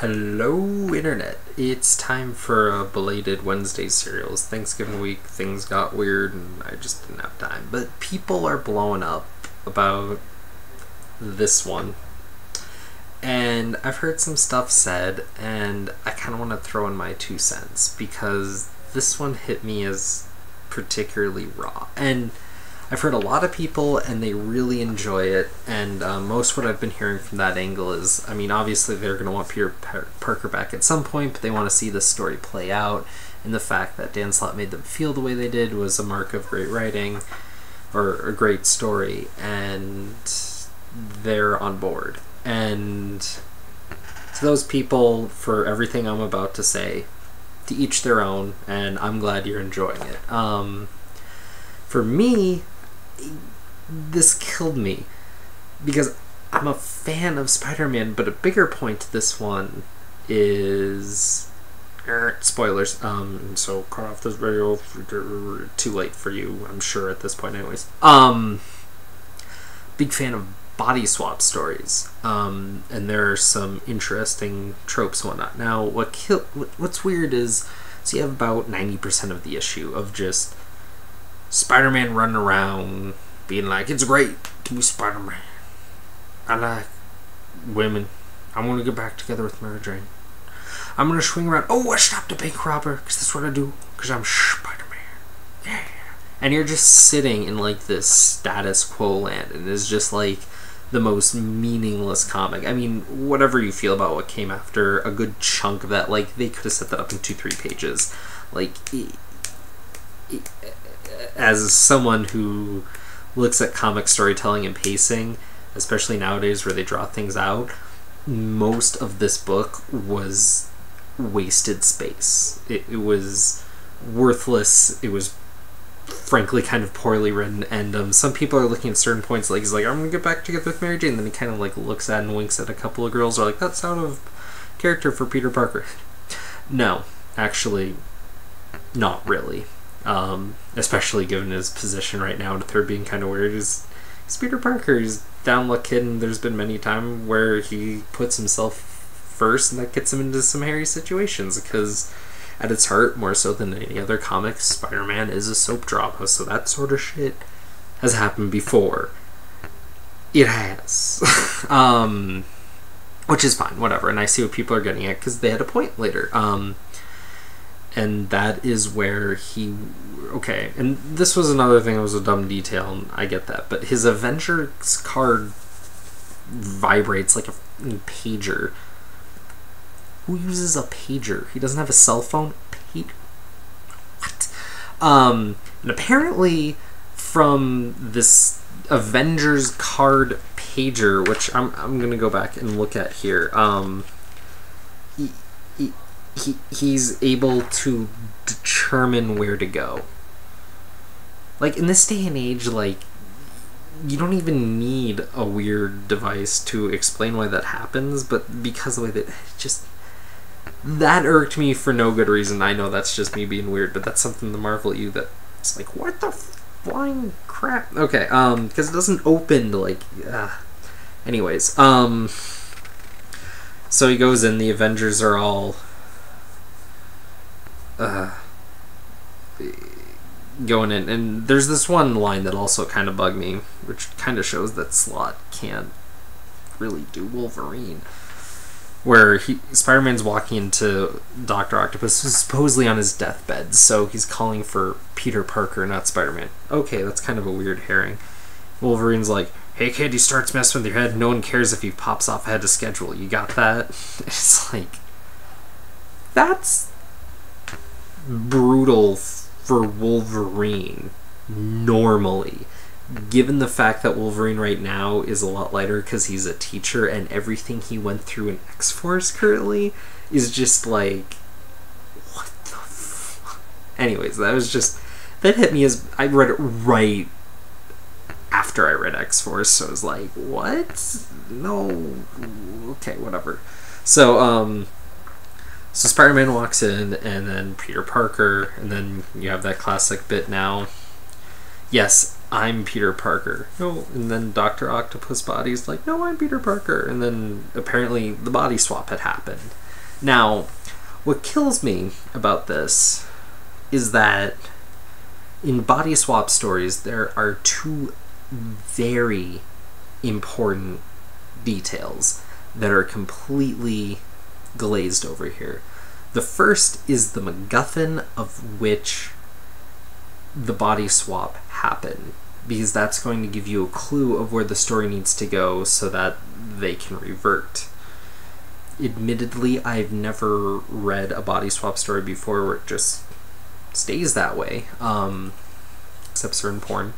Hello, Internet. It's time for a belated Wednesday serials. Thanksgiving week, things got weird, and I just didn't have time. But people are blowing up about this one. And I've heard some stuff said, and I kind of want to throw in my 2 cents, because this one hit me as particularly raw. And I've heard a lot of people, and they really enjoy it, and most what I've been hearing from that angle is, I mean, obviously they're going to want Peter Parker back at some point, but they want to see this story play out, and the fact that Dan Slott made them feel the way they did was a mark of great writing, or a great story, and they're on board. And to those people, for everything I'm about to say, to each their own, and I'm glad you're enjoying it. For me, this killed me because I'm a fan of Spider-Man, but a bigger point to this one is spoilers. So cut off this video. Too late for you, I'm sure, at this point, anyways. Big fan of body swap stories, and there are some interesting tropes and whatnot. Now, what's weird is, so you have about 90% of the issue of just Spider-Man running around being like, it's great to be Spider-Man. I like women. I'm going to get back together with Mary Jane. I'm going to swing around. Oh, I stopped a bank robber because that's what I do because I'm Spider-Man. Yeah. And you're just sitting in like this status quo land, and it's just like the most meaningless comic. I mean, whatever you feel about what came after, a good chunk of that, like, they could have set that up in 2-3 pages. Like, as someone who looks at comic storytelling and pacing, especially nowadays where they draw things out, most of this book was wasted space. It was worthless. It was frankly kind of poorly written, and some people are looking at certain points, like, he's like, I'm gonna get back together with Mary Jane, and then he kind of like looks at and winks at a couple of girls, are like, that's out of character for Peter Parker. No, actually, not really. Especially given his position right now, with her being kind of weird. He's Peter Parker. He's down luck kid, and there's been many times where he puts himself first, and that gets him into some hairy situations, because at its heart, more so than any other comic, Spider-Man is a soap drama, so that sort of shit has happened before. It has. Which is fine, whatever, and I see what people are getting at, because they had a point later. And that is where he... Okay, and this was another thing that was a dumb detail, and I get that, but his Avengers card vibrates like a pager. Who uses a pager? He doesn't have a cell phone? Pager? What? And apparently, from this Avengers card pager, which I'm gonna go back and look at here, he's able to determine where to go. Like, in this day and age, like, you don't even need a weird device to explain why that happens, but because of the way that just... That irked me for no good reason. I know that's just me being weird, but that's something to marvel at you that it's like, what the flying crap? Okay, because it doesn't open to, like... Anyways, so he goes in, the Avengers are all... going in, and there's this one line that also kind of bugged me, which kind of shows that Slott can't really do Wolverine, where Spider-Man's walking into Dr. Octopus, who's supposedly on his deathbed, so he's calling for Peter Parker, not Spider-Man. Okay, that's kind of a weird herring. Wolverine's like, hey kid, he starts messing with your head, no one cares if he pops off ahead of schedule, you got that? It's like, that's brutal for Wolverine normally, given the fact that Wolverine right now is a lot lighter because he's a teacher, and everything he went through in X-Force currently is just like, what the fuck? Anyways, that hit me as I read it right after I read X-Force, so I was like, what? No. Okay, whatever. So Spider-Man walks in, and then Peter Parker, and then you have that classic bit now. Yes, I'm Peter Parker. No, and then Dr. Octopus Body's like, no, I'm Peter Parker. And then apparently the body swap had happened. Now, what kills me about this is that in body swap stories, there are two very important details that are completely glazed over here. The first is the MacGuffin of which the body swap happened, because that's going to give you a clue of where the story needs to go so that they can revert. Admittedly, I've never read a body swap story before where it just stays that way, except certain porn.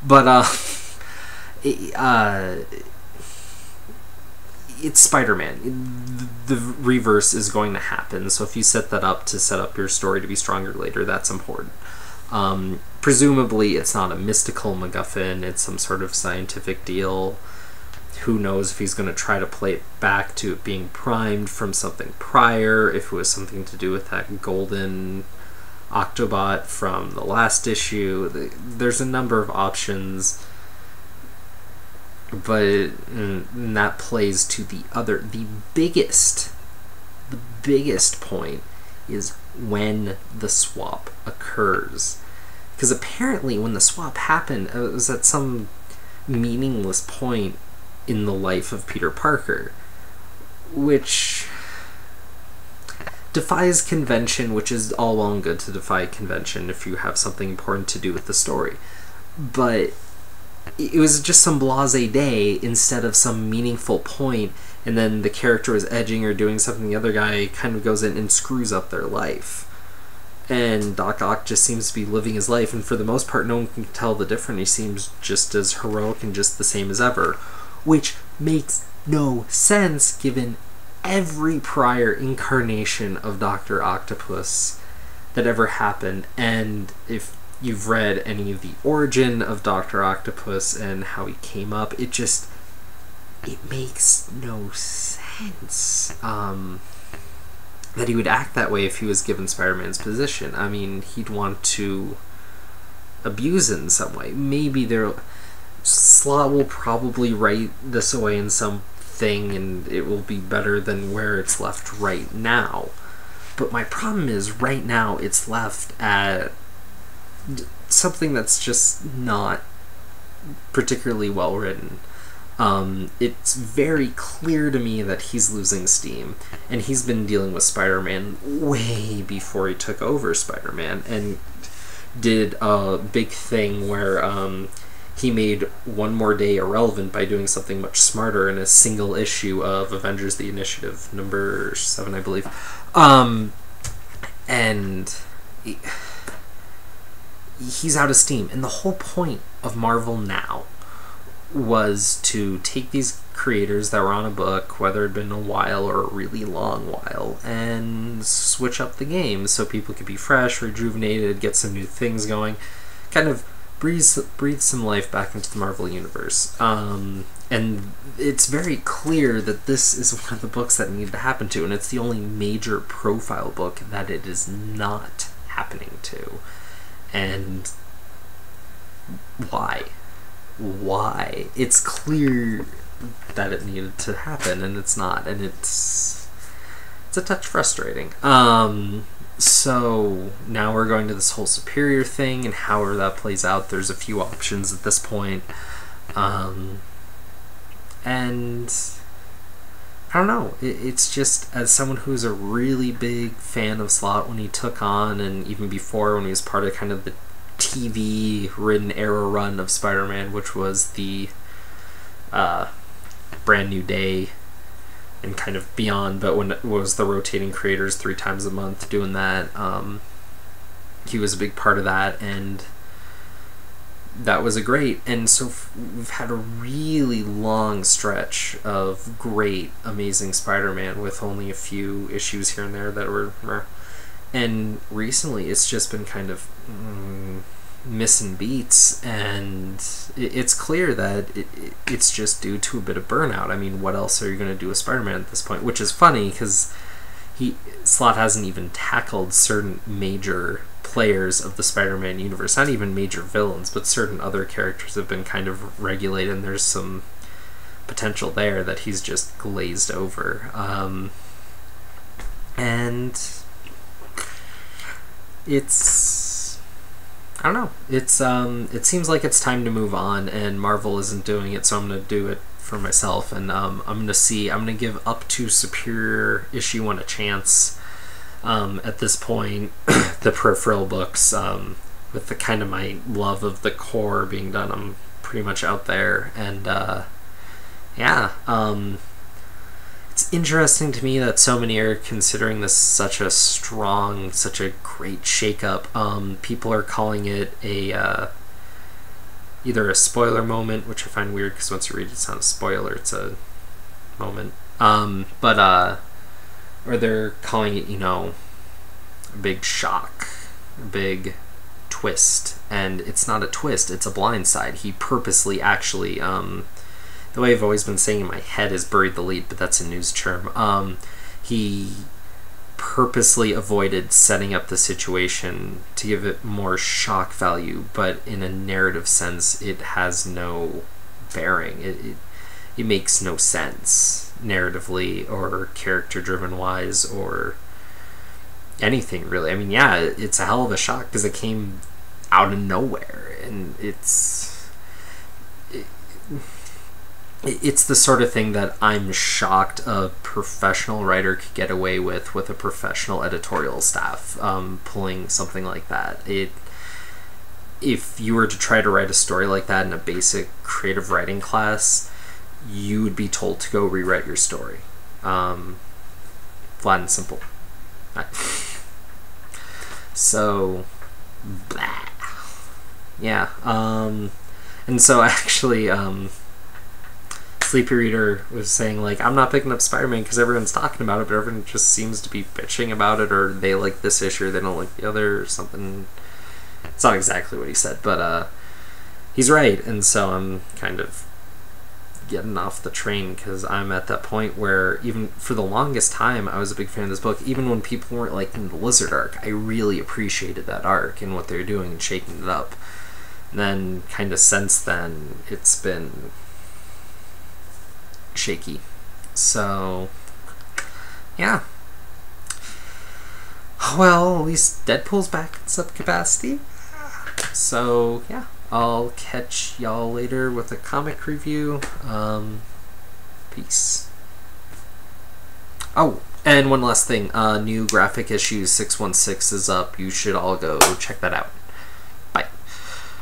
But it's Spider-Man. The reverse is going to happen, so if you set that up to set up your story to be stronger later, that's important. Presumably it's not a mystical MacGuffin, it's some sort of scientific deal. Who knows if he's going to try to play it back to it being primed from something prior, if it was something to do with that golden Octobot from the last issue. There's a number of options, but that plays to the biggest point is when the swap occurs. Because apparently when the swap happened, it was at some meaningless point in the life of Peter Parker, which defies convention, which is all well and good to defy convention if you have something important to do with the story. But it was just some blasé day instead of some meaningful point, and then the character is edging or doing something, the other guy kind of goes in and screws up their life. And Doc Ock just seems to be living his life, and for the most part no one can tell the difference. He seems just as heroic and just the same as ever, which makes no sense given every prior incarnation of Dr. Octopus that ever happened. And if you've read any of the origin of Dr. Octopus and how he came up, it makes no sense that he would act that way if he was given Spider-Man's position. I mean, he'd want to abuse it in some way. Maybe Slott will probably write this away in something and it will be better than where it's left right now. But my problem is, right now it's left at something that's just not particularly well written. It's very clear to me that he's losing steam, and he's been dealing with Spider-Man way before he took over Spider-Man, and did a big thing where he made One More Day irrelevant by doing something much smarter in a single issue of Avengers: The Initiative, number 7, I believe. And he's out of steam, and the whole point of Marvel now was to take these creators that were on a book, whether it had been a while or a really long while, and switch up the game so people could be fresh, rejuvenated, get some new things going, kind of breathe some life back into the Marvel Universe. And it's very clear that this is one of the books that needed to happen to, and it's the only major profile book that it is not happening to. And why? It's clear that it needed to happen, and it's not, and it's a touch frustrating. So now we're going to this whole Superior thing, and however that plays out, there's a few options at this point. And I don't know, it's just, as someone who's a really big fan of Slott when he took on, and even before when he was part of kind of the TV-ridden era run of Spider-Man, which was the Brand New Day and kind of beyond, but when it was the rotating creators 3 times a month doing that, he was a big part of that, and that was and so we've had a really long stretch of great, amazing Spider-Man with only a few issues here and there that were and recently it's just been kind of missing beats, and it's clear that it's just due to a bit of burnout. I mean, what else are you going to do with Spider-Man at this point? Which is funny, because Slott hasn't even tackled certain major players of the Spider-Man universe, not even major villains, but certain other characters have been kind of regulated, and there's some potential there that he's just glazed over. And I don't know. It seems like it's time to move on, and Marvel isn't doing it, so I'm gonna do it for myself. And I'm gonna give Up to Superior issue 1 a chance. At this point, the peripheral books, with the kind of my love of the core being done, I'm pretty much out there. And yeah, it's interesting to me that so many are considering this such a great shakeup. People are calling it a either a spoiler moment, which I find weird because once you read it, it's not a spoiler; it's a moment. Or they're calling it, a big shock, a big twist, and it's not a twist; it's a blindside. He purposely, actually, the way I've always been saying in my head is buried the lead, but that's a news term. He purposely avoided setting up the situation to give it more shock value, but in a narrative sense, it has no bearing. It makes no sense narratively or character-driven wise or anything, really. I mean, yeah, it's a hell of a shock because it came out of nowhere, and it's the sort of thing that I'm shocked a professional writer could get away with a professional editorial staff, pulling something like that. If you were to try to write a story like that in a basic creative writing class, you would be told to go rewrite your story. Flat and simple. So, blah. Yeah. And so actually, Sleepy Reader was saying, like, I'm not picking up Spider-Man because everyone's talking about it, but everyone just seems to be bitching about it, or they like this issue, or they don't like the other, or something. It's not exactly what he said, but he's right, and so I'm kind of getting off the train because I'm at that point where even for the longest time I was a big fan of this book. Even when people weren't liking the Lizard arc, I really appreciated that arc and what they're doing and shaking it up. And then kind of since then it's been shaky. So yeah, well, at least Deadpool's back in some capacity. So yeah, I'll catch y'all later with a comic review. Peace. Oh, and one last thing. New graphic issue 616 is up. You should all go check that out.